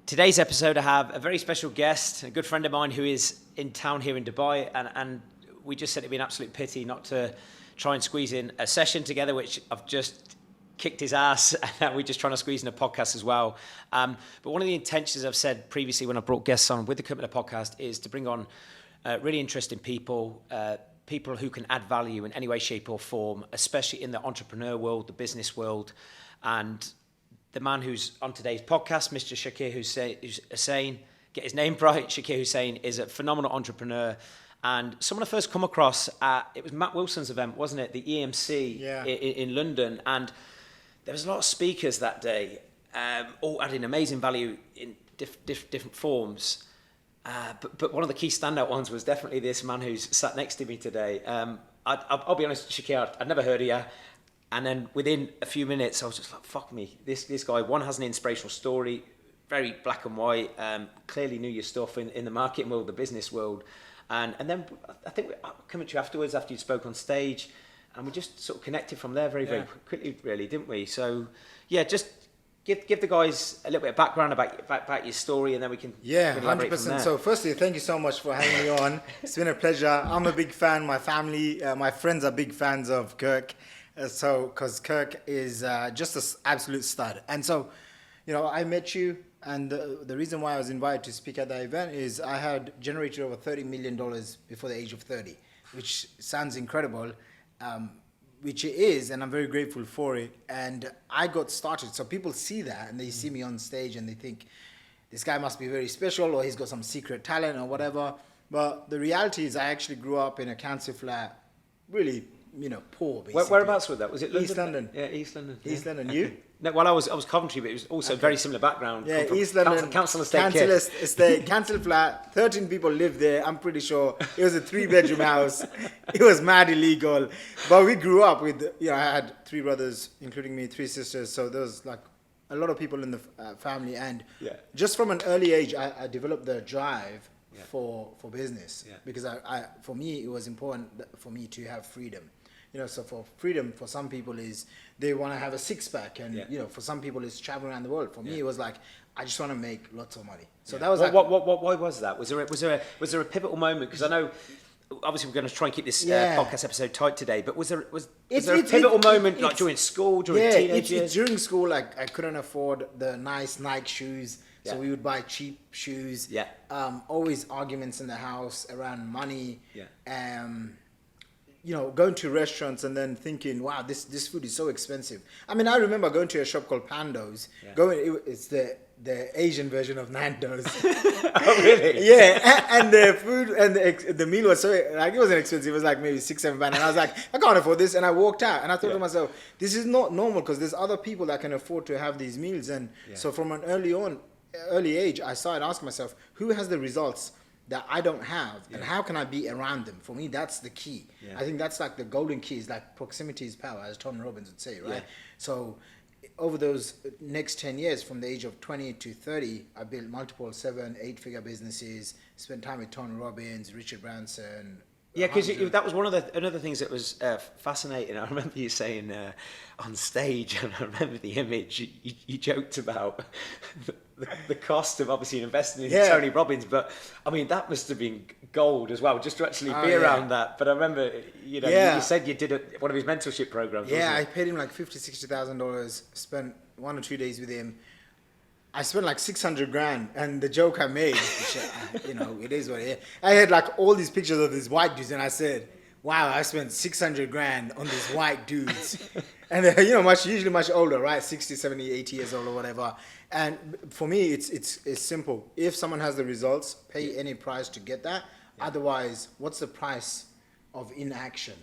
Today's episode, I have a very special guest, a good friend of mine who is in town here in Dubai, and we just said it'd be an absolute pity not to try and squeeze in a session together, which I've just kicked his ass, and we're just trying to squeeze in a podcast as well. But one of the intentions I've said previously when I brought guests on with the Criminal Podcast is to bring on really interesting people, people who can add value in any way, shape or form, especially in the entrepreneur world, the business world. And the man who's on today's podcast, Mr. Shaqir Hussyin, get his name right, Shaqir Hussyin is a phenomenal entrepreneur. And someone I first come across it was Matt Wilson's event, wasn't it? The EMC in London. And there was a lot of speakers that day, all adding amazing value in different forms. But one of the key standout ones was definitely this man who's sat next to me today. I'll be honest, Shaqir, I'd never heard of you. And then within a few minutes, I was just like, fuck me. This guy, one, has an inspirational story, very black and white, clearly knew your stuff in the marketing world, the business world. And then I think I came to you afterwards, after you spoke on stage, and we just sort of connected from there very quickly, really, didn't we? So, yeah, just give the guys a little bit of background about your story, and then we can elaborate 100%. from there. So firstly, thank you so much for having me on. It's been a pleasure. I'm a big fan. My family, my friends are big fans of Kirk. Because Kirk is just an absolute stud. And so, I met you, and the reason why I was invited to speak at that event is I had generated over $30 million before the age of 30, which sounds incredible, which it is, and I'm very grateful for it. And I got started. So people see that, and they see me on stage, and they think, this guy must be very special, or he's got some secret talent, or whatever. But the reality is I actually grew up in a council flat, really poor, basically. Whereabouts was that? Was it London? East London. Yeah, East London. East London. Okay. You? No, well, I was Coventry, but it was also very similar background. Yeah, East London. Council estate. Council estate. Council flat. 13 people lived there. I'm pretty sure it was a 3-bedroom house. It was mad illegal, but we grew up with. I had 3 brothers, including me, 3 sisters. So there was like a lot of people in the family, and just from an early age, I developed the drive for business because for me it was important for me to have freedom. So for freedom, for some people is they want to have a 6-pack, and for some people it's traveling around the world. For me, it was like I just want to make lots of money. So that was why was that? Was there a pivotal moment? Because I know obviously we're going to try and keep this podcast episode tight today. But was there a pivotal moment like during school, during teenage years? During school, like I couldn't afford the nice Nike shoes. So we would buy cheap shoes. Always arguments in the house around money. Going to restaurants and then thinking, wow, this food is so expensive. I mean, I remember going to a shop called Pando's. It's the Asian version of Nando's. Oh, really? Yeah, and the food and the meal was so, it wasn't expensive. It was like maybe 6-7 pounds. And I was like, I can't afford this. And I walked out and I thought to myself, this is not normal because there's other people that can afford to have these meals. And so from an early age, I started asking myself, who has the results that I don't have, and how can I be around them? For me, that's the key. I think that's like the golden key, is like proximity is power, as Tony Robbins would say, right? So over those next 10 years, from the age of 20 to 30, I built multiple 7-8-figure businesses, spent time with Tony Robbins, Richard Branson. Yeah, because that was one of another things that was fascinating. I remember you saying on stage, and I remember the image you joked about the cost of obviously investing in Tony Robbins, but I mean that must have been gold as well, just to actually be around that. But I remember, you said you did one of his mentorship programs. Yeah, I paid him like $50,000-$60,000. Spent 1 or 2 days with him. I spent like 600 grand, and the joke I made, which, it is what it is. I had like all these pictures of these white dudes, and I said, wow, I spent 600 grand on these white dudes. And they're, usually much older, right? 60, 70, 80 years old or whatever. And for me, it's simple. If someone has the results, pay any price to get that. Otherwise, what's the price of inaction,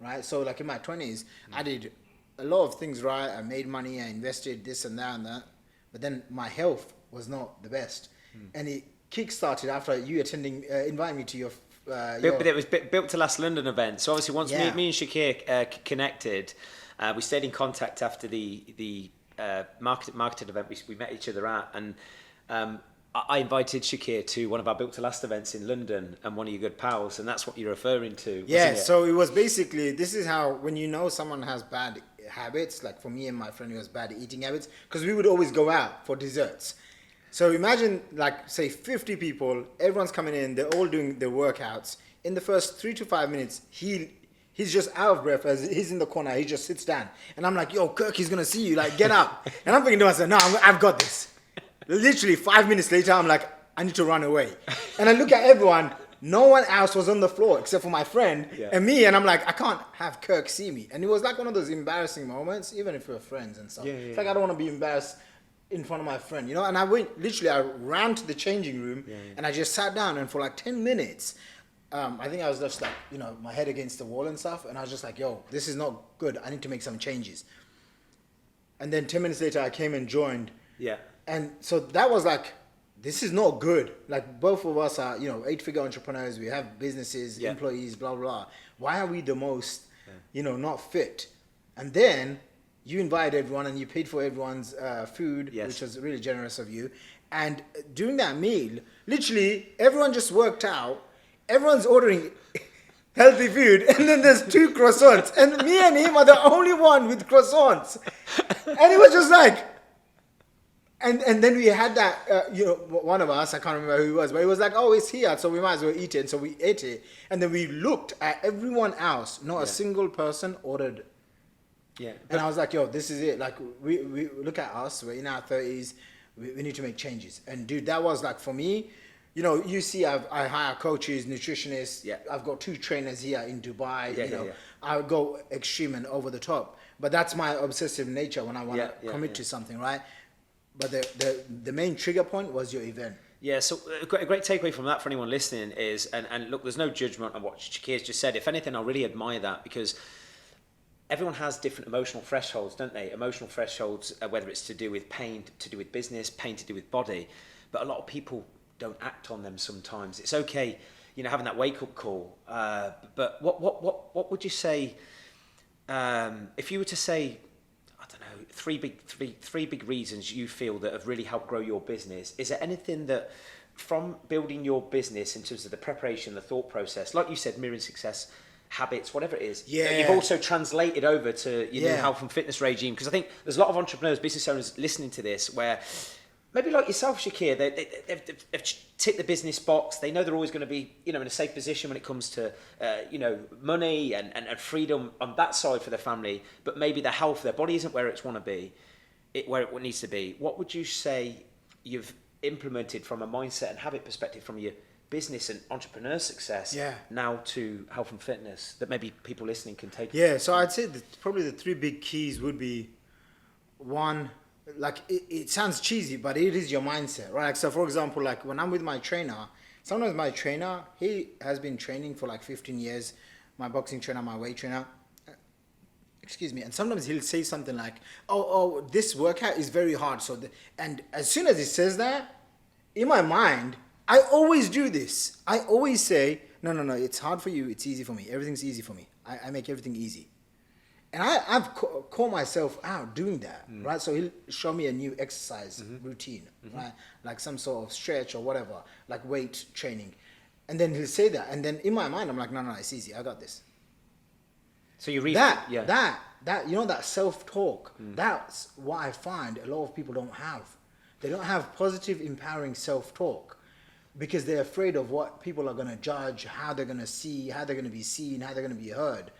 right? So like in my 20s, I did a lot of things right. I made money, I invested this and that and that. But then my health was not the best. And it kick-started after you inviting me to your... But it was Built to Last London event. So obviously once me and Shaqir connected, we stayed in contact after the marketing event we met each other at. And I invited Shaqir to one of our Built to Last events in London, and one of your good pals, and that's what you're referring to. Yeah, so it was basically, this is how, when someone has bad habits, like for me and my friend who has bad eating habits, because we would always go out for desserts. So imagine like say 50 people, everyone's coming in, they're all doing their workouts. In the first 3 to 5 minutes, he's just out of breath as he's in the corner. He just sits down, and I'm like, "Yo, Kirk, he's gonna see you. Like, get up." And I'm thinking to myself, "No, I've got this." Literally 5 minutes later, I'm like, "I need to run away." And I look at everyone. No one else was on the floor except for my friend and me. And I'm like, I can't have Kirk see me. And it was like one of those embarrassing moments, even if we're friends and stuff. It's like I don't want to be embarrassed in front of my friend, you know. And I ran to the changing room and I just sat down. And for like 10 minutes, I think I was just like, you know, my head against the wall and stuff. And I was just like, yo, this is not good. I need to make some changes. And then 10 minutes later, I came and joined. Yeah. And so that was like, this is not good. Like both of us are, you know, 8-figure entrepreneurs. We have businesses, employees, blah, blah. Why are we the most, you know, not fit? And then you invited everyone and you paid for everyone's food, which was really generous of you. And during that meal, literally everyone just worked out. Everyone's ordering healthy food. And then there's 2 croissants. And me and him are the only one with croissants. And it was just like, And then we had that, you know, one of us, I can't remember who it was, but it was like, oh, it's here, so we might as well eat it. And so we ate it. And then we looked at everyone else. Not a single person ordered. Yeah. And I was like, yo, this is it. Like, we look at us. We're in our 30s. We need to make changes. And, dude, that was like, for me, you know, you see I hire coaches, nutritionists. Yeah. I've got 2 trainers here in Dubai. I go extreme and over the top. But that's my obsessive nature when I want to commit to something, right? But the main trigger point was your event. Yeah, so a great takeaway from that for anyone listening is, and look, there's no judgment on what Shaqir's just said. If anything, I really admire that because everyone has different emotional thresholds, don't they? Emotional thresholds, whether it's to do with pain, to do with business, pain to do with body. But a lot of people don't act on them sometimes. It's okay, you know, having that wake-up call. But what would you say, if you were to say, I don't know, three big reasons you feel that have really helped grow your business? Is there anything that, from building your business in terms of the preparation, the thought process, like you said, mirroring success, habits, whatever it is, that you've also translated over to your new health and fitness regime? Because I think there's a lot of entrepreneurs, business owners listening to this where maybe like yourself, Shaqir, they've ticked the business box. They know they're always going to be, you know, in a safe position when it comes to, you know, money and freedom on that side for their family. But maybe their health, their body isn't where it's want to be, where it needs to be. What would you say you've implemented from a mindset and habit perspective from your business and entrepreneur success now to health and fitness that maybe people listening can take? Yeah, so I'd say that probably the 3 big keys would be, one, like it sounds cheesy, but it is your mindset, right? Like, so for example, like when I'm with my trainer, sometimes my trainer, he has been training for like 15 years, my boxing trainer, my weight trainer, excuse me, and sometimes he'll say something like, oh, this workout is very hard. And as soon as he says that, in my mind, I always do this. I always say, no, it's hard for you, it's easy for me. Everything's easy for me. I make everything easy. And I've caught myself out doing that, right? So he'll show me a new exercise routine, right? Like some sort of stretch or whatever, like weight training. And then he'll say that. And then in my mind, I'm like, no, it's easy. I got this. So you read that, you know, that self-talk, that's what I find a lot of people don't have. They don't have positive, empowering self-talk because they're afraid of what people are going to judge, how they're going to see, how they're going to be seen, how they're going to be heard.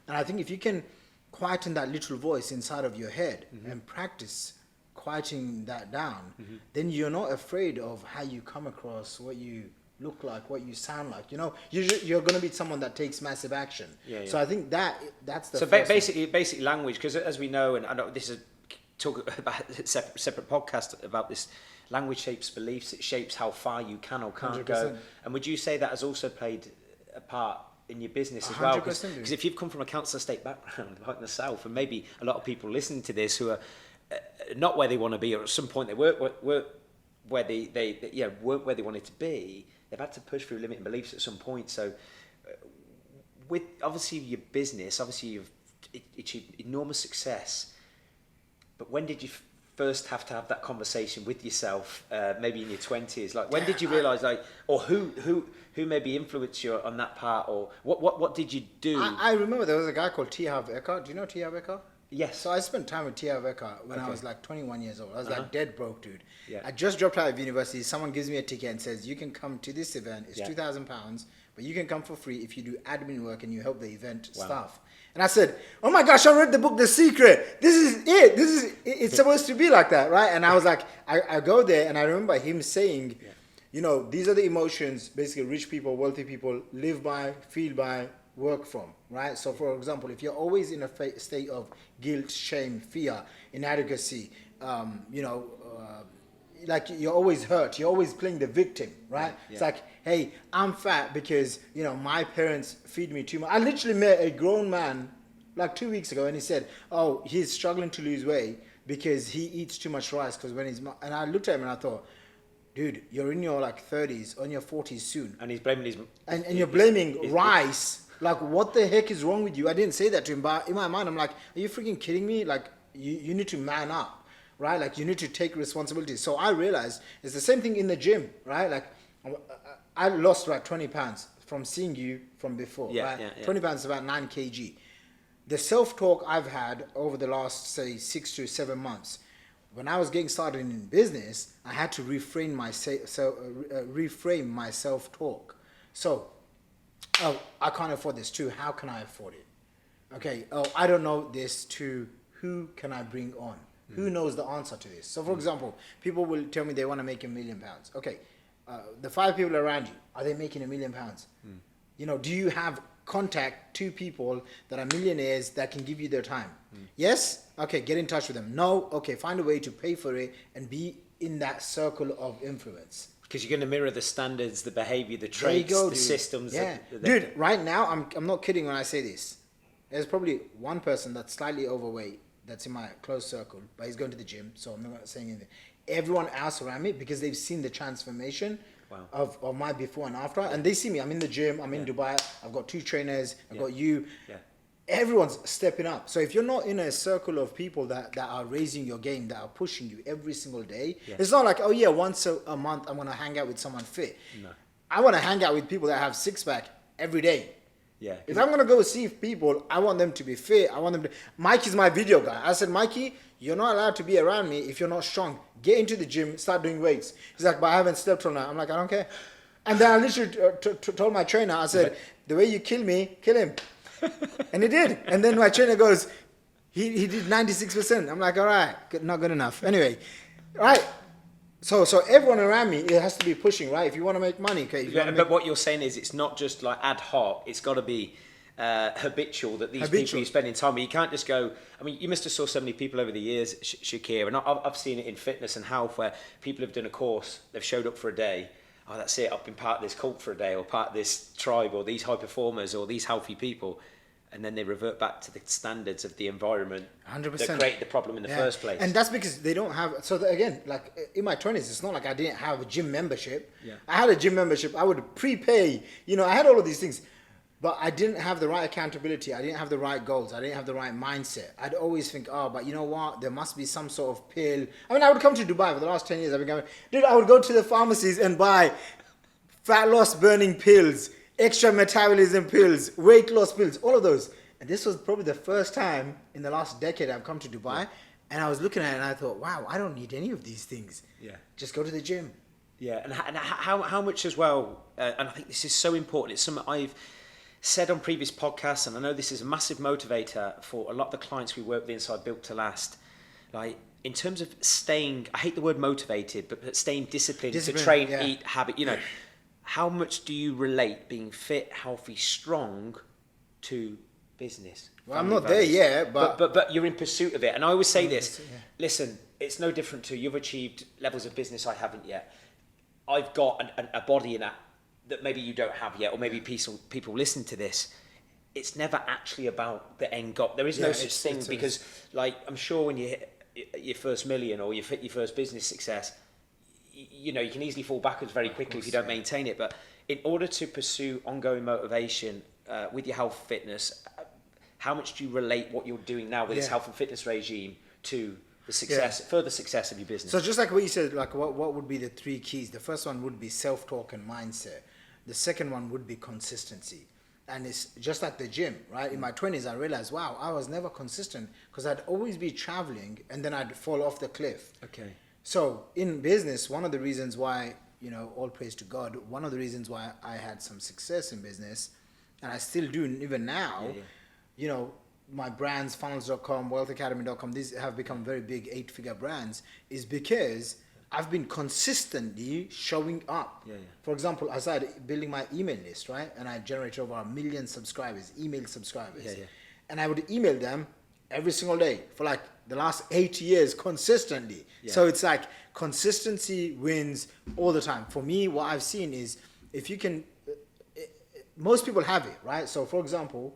And I think if you can quieten that little voice inside of your head and practice quieting that down, then you're not afraid of how you come across, what you look like, what you sound like. You know, you're going to be someone that takes massive action. So I think that's the basic language, because as we know, and I know this is talk about a separate podcast about this, language shapes beliefs. It shapes how far you can or can't 100%. go. And would you say that has also played a part in your business as well? Because if you've come from a council estate background like myself, and maybe a lot of people listening to this who are not where they want to be, or at some point they weren't where they weren't where they wanted to be, they've had to push through limiting beliefs at some point. So with obviously your business, obviously you've achieved enormous success, but when did you first have to have that conversation with yourself, maybe in your 20s? Like, when did you realise, like, or who maybe influenced you on that part, or what did you do? I remember there was a guy called T. Harv Eker. Do you know T. Harv Eker? Yes. So I spent time with Tia Veka when I was like 21 years old. I was like dead broke, dude. Yeah. I just dropped out of university. Someone gives me a ticket and says, you can come to this event. It's Yeah. £2,000, but you can come for free if you do admin work and you help the event staff. And I said, oh my gosh, I read the book, The Secret. This is it. It's supposed to be like that, right? And I was like, I go there and I remember him saying, you know, these are the emotions basically rich people, wealthy people live by, feel by, work from, right? So for example, if you're always in a state of guilt, shame, fear, inadequacy, like you're always hurt, you're always playing the victim, right? Yeah. It's like, hey, I'm fat because, you know, my parents feed me too much. I literally met a grown man like 2 weeks ago and he said, oh, he's struggling to lose weight because he eats too much rice because when and I looked at him and I thought, dude, you're in your like 30s, on your 40s soon. And he's blaming and you're blaming rice. Like, what the heck is wrong with you? I didn't say that to him, but in my mind, I'm like, are you freaking kidding me? Like, you need to man up, right? Like, you need to take responsibility. So I realized it's the same thing in the gym, right? Like, I lost about 20 pounds from seeing you from before, right? 20 pounds is about 9 kg. The self-talk I've had over the last, say, 6 to 7 months, when I was getting started in business, I had to reframe my self-talk. So, oh, I can't afford this too. How can I afford it? Okay. Oh, I don't know this too. Who can I bring on? Who knows the answer to this? So, for example, people will tell me they want to make £1 million. Okay. The 5 people around you, are they making £1 million? You know, do you have contact 2 people that are millionaires that can give you their time? Yes? Okay, get in touch with them. No? Okay, find a way to pay for it and be in that circle of influence. Because you're going to mirror the standards, the behavior, the traits, the systems. Yeah. Dude, right now, I'm not kidding when I say this. There's probably one person that's slightly overweight that's in my close circle, but he's going to the gym, so I'm not saying anything. Everyone else around me, because they've seen the transformation of my before and after, and they see me. I'm in the gym, I'm in Dubai, I've got 2 trainers, I've got you. Everyone's stepping up. So if you're not in a circle of people that are raising your game, that are pushing you every single day, it's not like, oh yeah, once a month I'm going to hang out with someone fit. No. I want to hang out with people that have 6-pack every day. Yeah. If I'm going to go see people, I want them to be fit. I want them to... Mikey's my video guy. I said, Mikey, you're not allowed to be around me if you're not strong. Get into the gym, start doing weights. He's like, but I haven't slept all night. I'm like, I don't care. And then I literally told my trainer, I said, the way you kill me, kill him. And he did. And then my trainer goes, he did 96%. I'm like, all right, not good enough. Anyway, right. So everyone around me, it has to be pushing, right? If you want to make money, okay. But what you're saying is it's not just like ad hoc. It's got to be habitual that these people you're spending time with. You can't just go. I mean, you must have saw so many people over the years, Shaqir, and I've seen it in fitness and health where people have done a course, they've showed up for a day. Oh, that's it. I've been part of this cult for a day, or part of this tribe, or these high performers, or these healthy people. And then they revert back to the standards of the environment 100%. that created the problem in the first place. And that's because they don't have... So again, like in my 20s, it's not like I didn't have a gym membership. I had a gym membership. I would prepay. You know, I had all of these things. But I didn't have the right accountability. I didn't have the right goals. I didn't have the right mindset. I'd always think, oh, but you know what? There must be some sort of pill. I mean, I would come to Dubai for the last 10 years. I've been going... Dude, I would go to the pharmacies and buy fat loss burning pills, extra metabolism pills, weight loss pills, all of those. And this was probably the first time in the last decade I've come to Dubai, and I was looking at it and I thought, wow, I don't need any of these things. Just go to the gym. And how much as well, and I think this is so important, it's something I've said on previous podcasts, and I know this is a massive motivator for a lot of the clients we work with inside Built to Last. Like, in terms of staying, I hate the word motivated, but staying disciplined to train, eat, habit, you know, how much do you relate being fit, healthy, strong to business? Well, I'm not there yet, but you're in pursuit of it. And I always say this, listen, it's no different to you've achieved levels of business I haven't yet. I've got a body in that maybe you don't have yet, or maybe people listen to this. It's never actually about the end goal. There is no such thing, because like, I'm sure when you hit your first million or you hit your first business success, you know, you can easily fall backwards very quickly if you don't maintain it. But in order to pursue ongoing motivation with your health fitness, how much do you relate what you're doing now with this health and fitness regime to the success, further success of your business? So just like what you said, like what would be the 3 keys? The first one would be self-talk and mindset. The second one would be consistency. And it's just like the gym, right? In my 20s, I realized, wow, I was never consistent because I'd always be traveling and then I'd fall off the cliff. Okay. So in business, one of the reasons why, you know, all praise to God, one of the reasons why I had some success in business, and I still do even now, you know, my brands, funnels.com, wealthacademy.com, these have become very big 8-figure brands, is because I've been consistently showing up. For example, I started building my email list, right? And I generated over 1 million subscribers, email subscribers. And I would email them every single day for like the last 8 years consistently. So it's like consistency wins all the time. For me, what I've seen is if you can, most people have it, right? So for example,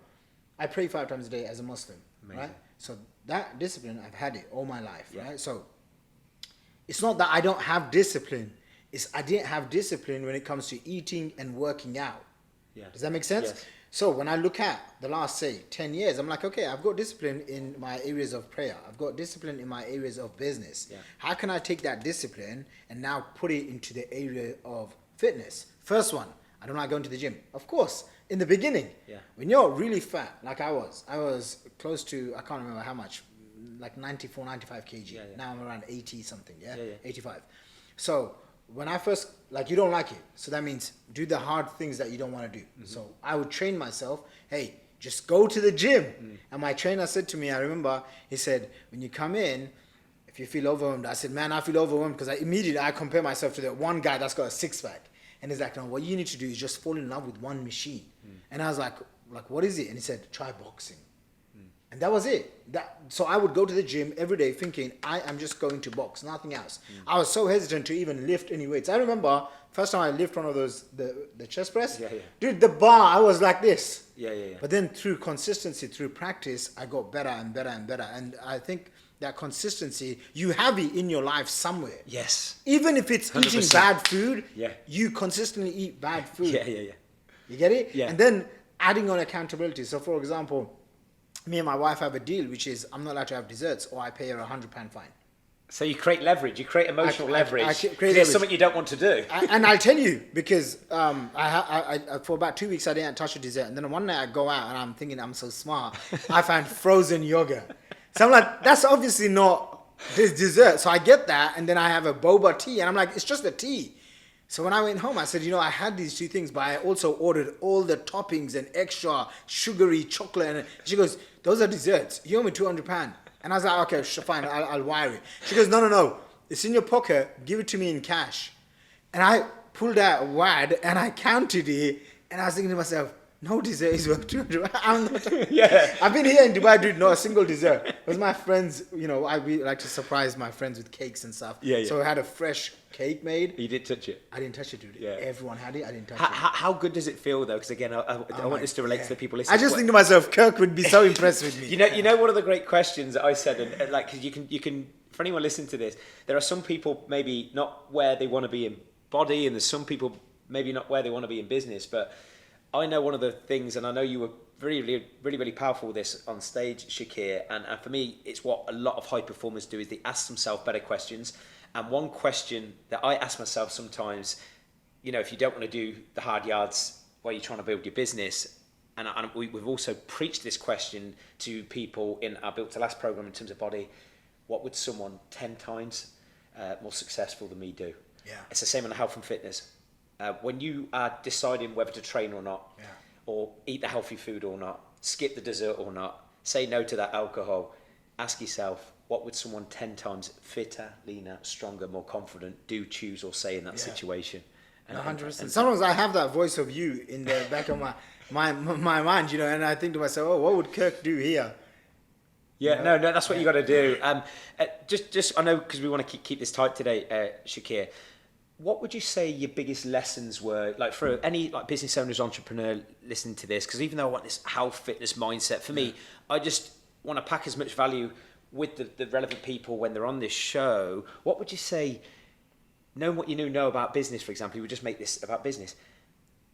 I pray 5 times a day as a Muslim, right? So that discipline, I've had it all my life, right? So it's not that I don't have discipline. It's I didn't have discipline when it comes to eating and working out. Does that make sense? Yes. So when I look at the last, say, 10 years, I'm like, okay, I've got discipline in my areas of prayer. I've got discipline in my areas of business. How can I take that discipline and now put it into the area of fitness? First one, I don't like going to the gym. Of course, in the beginning, when you're really fat, like I was close to, I can't remember how much, like 94, 95 kg. Now I'm around 80 something, 85. So when I first, like, you don't like it. So that means do the hard things that you don't want to do. So I would train myself, hey, just go to the gym. And my trainer said to me, I remember, he said, when you come in, if you feel overwhelmed, I said, man, I feel overwhelmed because I compare myself to that one guy that's got a 6-pack. And he's like, no, what you need to do is just fall in love with one machine. And I was like, what is it? And he said, try boxing. And that was it. So I would go to the gym every day thinking, I am just going to box, nothing else. I was so hesitant to even lift any weights. I remember first time I lift one of those, the chest press. Dude, the bar, I was like this. But then through consistency, through practice, I got better and better and better. And I think that consistency, you have it in your life somewhere. Yes. Even if it's 100%. eating bad food, you consistently eat bad food. You get it? Yeah. And then adding on accountability. So for example, me and my wife have a deal, which is I'm not allowed to have desserts or I pay her £100 fine. So you create leverage, you create emotional leverage. I create leverage. It's something you don't want to do. And I'll tell you, because for about 2 weeks I didn't touch a dessert. And then one night I go out and I'm thinking I'm so smart. I find frozen yogurt. So I'm like, that's obviously not this dessert. So I get that and then I have a boba tea and I'm like, it's just a tea. So when I went home, I said, you know, I had these 2 things, but I also ordered all the toppings and extra sugary chocolate. And she goes, those are desserts. You owe me £200. And I was like, okay, fine, I'll wire it. She goes, no, it's in your pocket. Give it to me in cash. And I pulled out a wad and I counted it. And I was thinking to myself, no dessert is worth 200. I've been here in Dubai, dude, not a single dessert. Because my friends, you know, I really like to surprise my friends with cakes and stuff. So I had a fresh cake made. You didn't touch it? I didn't touch it, dude. Everyone had it. I didn't touch it. How good does it feel, though? Because, again, I want this to relate to the people listening. I just think to myself, Kirk would be so impressed with me. You know, one of the great questions that I said, and like, cause you can, for anyone listening to this, there are some people maybe not where they want to be in body, and there's some people maybe not where they want to be in business, but I know one of the things, and I know you were really powerful with this on stage, Shaqir, and for me, it's what a lot of high performers do, is they ask themselves better questions. And one question that I ask myself sometimes, you know, if you don't want to do the hard yards while you're trying to build your business, and we've also preached this question to people in our Built to Last program in terms of body, what would someone 10 times more successful than me do? It's the same on health and fitness. When you are deciding whether to train or not, or eat the healthy food or not, skip the dessert or not, say no to that alcohol, ask yourself, what would someone 10 times fitter, leaner, stronger, more confident do, choose, or say in that situation? 100%. Sometimes I have that voice of you in the back of my mind, you know, and I think to myself, oh, what would Kirk do here? Yeah, no, that's what you got to do. Just I know, because we want to keep this tight today, Shaqir. What would you say your biggest lessons were, like for any like business owners, entrepreneur listening to this? Because even though I want this health, fitness mindset, for me, I just want to pack as much value with the relevant people when they're on this show. What would you say, knowing what you know about business, for example, you would just make this about business.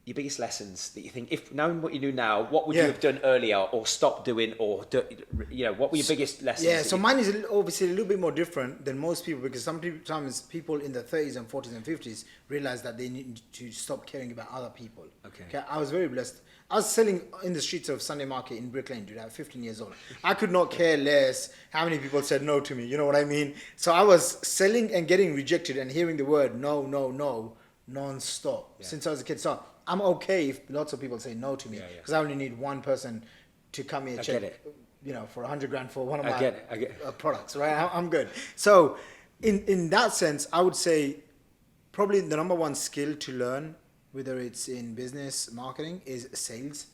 your biggest lessons that you think, if knowing what you do now, what would you Yeah. have done earlier or stopped doing, or what were your biggest lessons? Yeah, that so you- mine is obviously a little bit more different than most people, because sometimes people in their 30s and 40s and 50s realize that they need to stop caring about other people. Okay. I was very blessed. I was selling in the streets of Sunday Market in Brick Lane, dude. I was 15 years old. I could not care less how many people said no to me. You know what I mean? So I was selling and getting rejected and hearing the word no, no, no, non-stop since I was a kid. So I'm okay if lots of people say no to me, because I only need one person to come here and check, get it. you know, for 100 grand for one of I my get it. products, right? I'm good. So in that sense, I would say probably the number one skill to learn, whether it's in business marketing, is sales,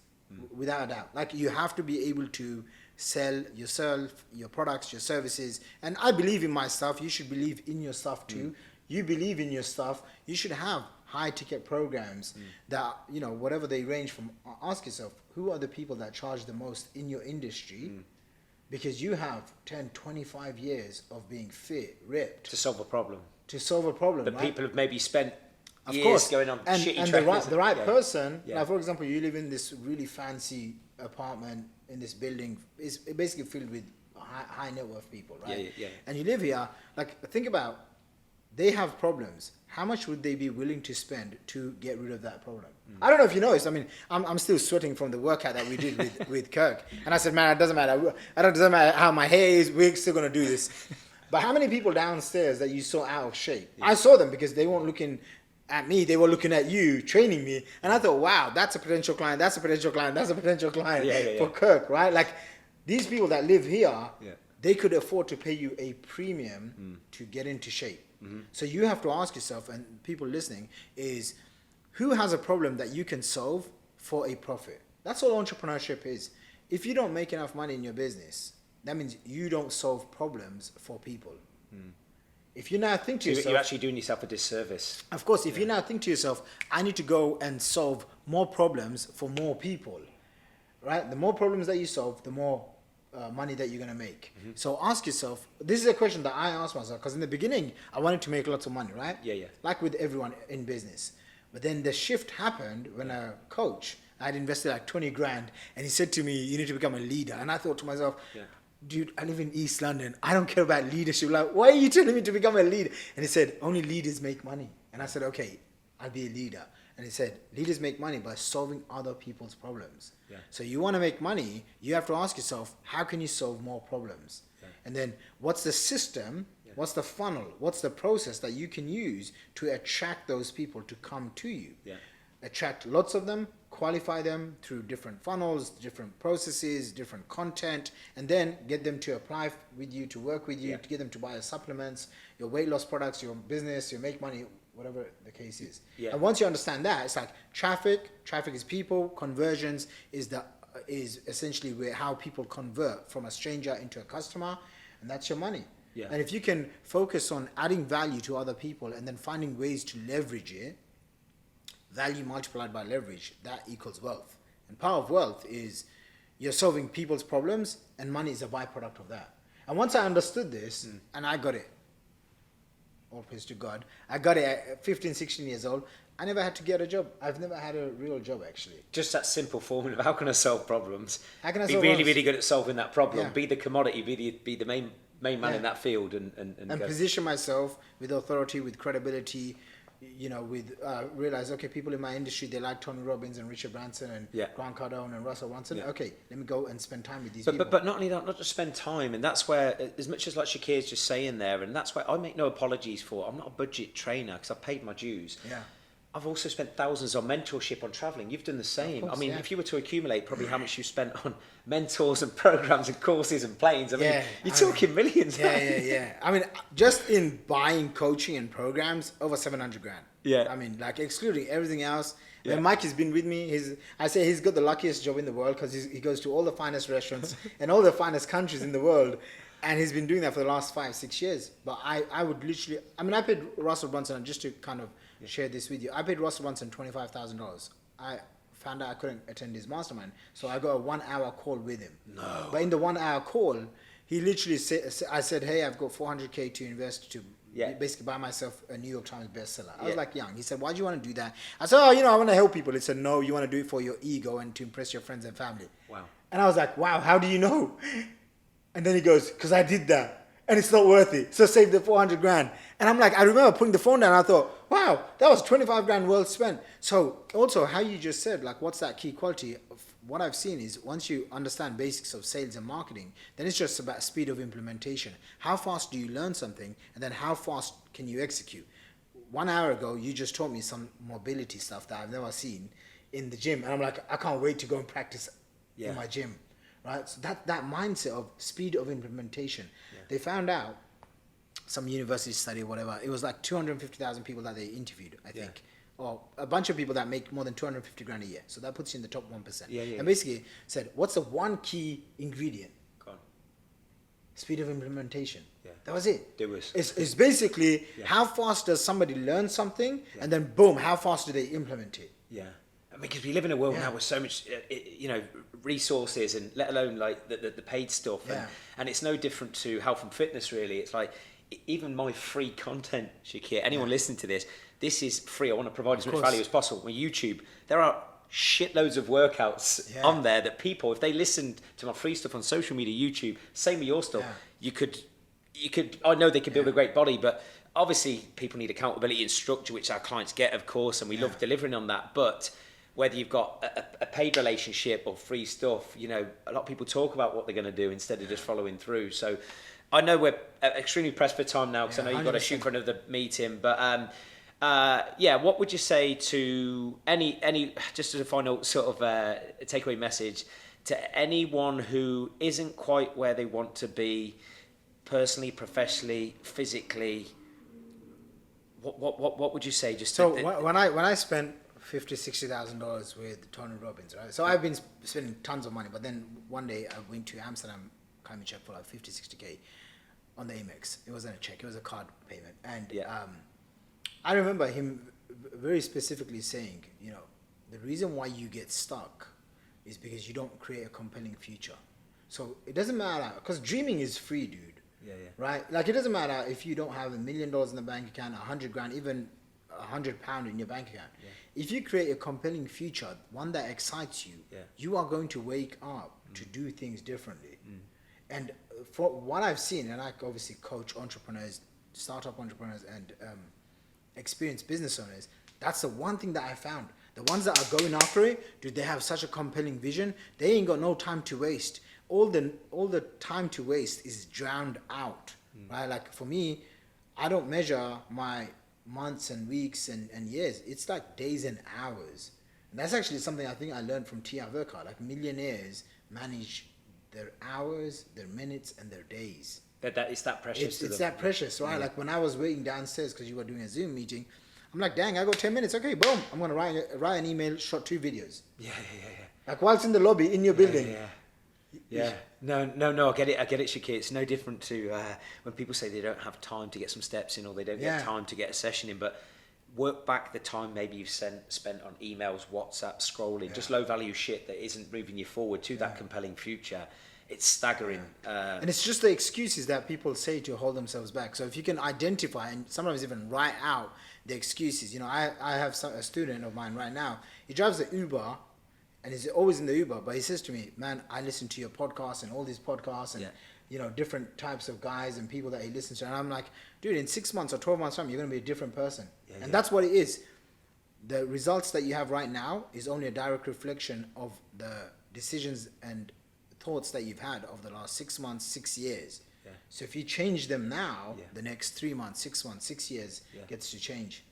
without a doubt. Like, you have to be able to sell yourself, your products, your services. And I believe in my stuff. You should believe in your stuff too. You believe in your stuff. You should have high ticket programs that, you know, whatever they range from. Ask yourself, who are the people that charge the most in your industry? Because you have 10, 25 years of being fit, ripped, to solve a problem. to solve a problem, But right? people have maybe spent Of years course, going on and, shitty and trainers. the right Yeah. person. Yeah. Like, for example, you live in this really fancy apartment in this building. It's basically filled with high net worth people, right? Yeah. And you live here. Like, think about, they have problems. How much would they be willing to spend to get rid of that problem? I don't know if you noticed. I mean, I'm still sweating from the workout that we did with Kirk. And I said, man, it doesn't matter. It doesn't matter how my hair is. We're still gonna do this. But how many people downstairs that you saw out of shape? I saw them because they weren't looking at me, they were looking at you, training me. And I thought, wow, that's a potential client, that's a potential client, that's a potential client for Kirk, right? Like, these people that live here, they could afford to pay you a premium to get into shape. So you have to ask yourself, and people listening, is who has a problem that you can solve for a profit? That's all entrepreneurship is. If you don't make enough money in your business, that means you don't solve problems for people. If you now think to yourself, You're actually doing yourself a disservice. of course, if you now think to yourself, I need to go and solve more problems for more people, right? The more problems that you solve, the more money that you're going to make. So ask yourself, this is a question that I asked myself, because in the beginning, I wanted to make lots of money, right? Yeah. Like with everyone in business. But then the shift happened when a coach, I'd invested like 20 grand, and he said to me, you need to become a leader. And I thought to myself, dude, I live in East London. I don't care about leadership. Like, why are you telling me to become a leader? And he said, only leaders make money. And I said, okay, I'll be a leader. And he said, leaders make money by solving other people's problems. So you want to make money, you have to ask yourself, how can you solve more problems? And then what's the system, what's the funnel, what's the process that you can use to attract those people to come to you? Attract lots of them, qualify them through different funnels, different processes, different content, and then get them to apply with you, to work with you, to get them to buy your supplements, your weight loss products, your business, your make money, whatever the case is. And once you understand that, it's like traffic is people, conversions is essentially how people convert from a stranger into a customer, and that's your money. And if you can focus on adding value to other people and then finding ways to leverage it, value multiplied by leverage, that equals wealth. And power of wealth is you're solving people's problems, and money is a byproduct of that. And once I understood this, and I got it, all praise to God, I got it at 15, 16 years old, I never had to get a job. I've never had a real job, actually. Just that simple formula of how can I solve problems? How can I be solve really, problems? really good at solving that problem. Yeah. Be the commodity. Be the main man in that field, and go. Position myself with authority, with credibility, you know, with realize, okay, people in my industry, they like Tony Robbins and Richard Branson and Grant Cardone and Russell Brunson. Okay, let me go and spend time with these people. But not only that, not just spend time, and that's where, as much as like Shaqir's just saying there, and that's where I make no apologies for. I'm not a budget trainer because I've paid my dues. I've also spent thousands on mentorship on travelling. You've done the same. Course, I mean, if you were to accumulate probably how much you spent on mentors and programs and courses and planes, I mean, you're talking millions. I mean, just in buying coaching and programs, over 700 grand. I mean, like, excluding everything else. And Mike has been with me. I say he's got the luckiest job in the world, because he goes to all the finest restaurants and all the finest countries in the world. And he's been doing that for the last 5-6 years. But I would literally, I mean, I paid Russell Brunson, and just to kind of share this with you, I paid Russell Brunson $25,000. I found out I couldn't attend his mastermind, so I got a 1-hour call with him. But in the 1-hour call, he literally said, I said, hey, I've got 400K to invest to basically buy myself a New York Times bestseller. I was Yeah. like young. He said, why do you want to do that? I said, oh, I want to help people. He said, no, you want to do it for your ego and to impress your friends and family. Wow. And I was like, wow, how do you know? And then he goes, because I did that. And it's not worth it. So save the 400 grand. And I'm like, I remember putting the phone down. I thought, wow, that was 25 grand well spent. So also how you just said, like, what's that key quality? What I've seen is once you understand basics of sales and marketing, then it's just about speed of implementation. How fast do you learn something? And then how fast can you execute? 1 hour ago, you just taught me some mobility stuff that I've never seen in the gym. And I'm like, I can't wait to go and practice in my gym. Right? So that mindset of speed of implementation. They found out, some university study or whatever, it was like 250,000 people that they interviewed, I think. Or a bunch of people that make more than 250 grand a year. So that puts you in the top 1%. And basically said, what's the one key ingredient? Go on. Speed of implementation. Yeah. That was it. Doers. It's basically how fast does somebody learn something and then boom, how fast do they implement it? Yeah. I mean, because we live in a world now with so much, resources, and let alone like the paid stuff, and it's no different to health and fitness. Really, it's like even my free content, Shaqir. Anyone listening to this is free. I want to provide as much value as possible. On YouTube, there are shitloads of workouts on there that people, if they listened to my free stuff on social media, YouTube, same with your stuff, you could. I know they could build a great body, but obviously people need accountability and structure, which our clients get, of course, and we love delivering on that. But whether you've got a paid relationship or free stuff, a lot of people talk about what they're going to do instead of just following through. So I know we're extremely pressed for time now, because I know you've got to shoot for another meeting. But what would you say to any just as a final sort of takeaway message to anyone who isn't quite where they want to be personally, professionally, physically? What would you say? Just when I spent $50,000-$60,000 with Tony Robbins, right? So I've been spending tons of money, but then one day I went to Amsterdam, came and checked for like 50-60K on the Amex. It wasn't a check; it was a card payment. And I remember him very specifically saying, the reason why you get stuck is because you don't create a compelling future. So it doesn't matter, because dreaming is free, dude. Right? Like, it doesn't matter if you don't have $1 million in the bank account, 100 grand, even £100 in your bank account. If you create a compelling future, one that excites you, you are going to wake up to do things differently. And for what I've seen, and I obviously coach entrepreneurs, startup entrepreneurs, and experienced business owners, that's the one thing that I found. The ones that are going after it, dude, they have such a compelling vision. They ain't got no time to waste. All the time to waste is drowned out, right? Like for me, I don't measure my months and weeks and years. It's like days and hours. And that's actually something I think I learned from T. Averka. Like, millionaires manage their hours, their minutes, and their days. It's that precious. It's that precious, right? Like when I was waiting downstairs because you were doing a Zoom meeting, I'm like, dang, I got 10 minutes. Okay, boom. I'm going to write an email, shot 2 videos. Like whilst in the lobby, in your building. No, I get it, Shaqir. It's no different to when people say they don't have time to get some steps in, or they don't get time to get a session in, but work back the time maybe you've spent on emails, WhatsApp, scrolling, just low value shit that isn't moving you forward to that compelling future. It's staggering. And it's just the excuses that people say to hold themselves back. So if you can identify and sometimes even write out the excuses. I have a student of mine right now. He drives the Uber, and he's always in the Uber, but he says to me, man, I listen to your podcast and all these podcasts and different types of guys and people that he listens to. And I'm like, dude, in 6 months or 12 months time, you're going to be a different person. That's what it is. The results that you have right now is only a direct reflection of the decisions and thoughts that you've had over the last 6 months, 6 years. So if you change them now, the next 3 months, 6 months, 6 years gets to change.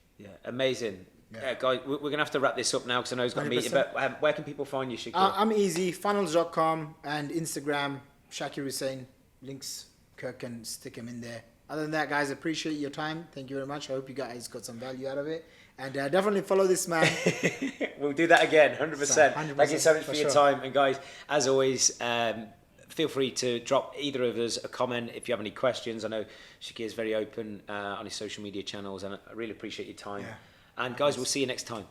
Amazing. Guys, we're going to have to wrap this up now because I know he's got a meeting, but where can people find you, Shaqir? I'm easy, funnels.com and Instagram, Shaqir Hussyin. Links, Kirk can stick them in there. Other than that, guys, appreciate your time. Thank you very much. I hope you guys got some value out of it. And definitely follow this man. We'll do that again, 100%. 100%. Thank you so much for your time. And guys, as always, feel free to drop either of us a comment if you have any questions. I know Shaqir is very open on his social media channels, and I really appreciate your time. And guys, we'll see you next time.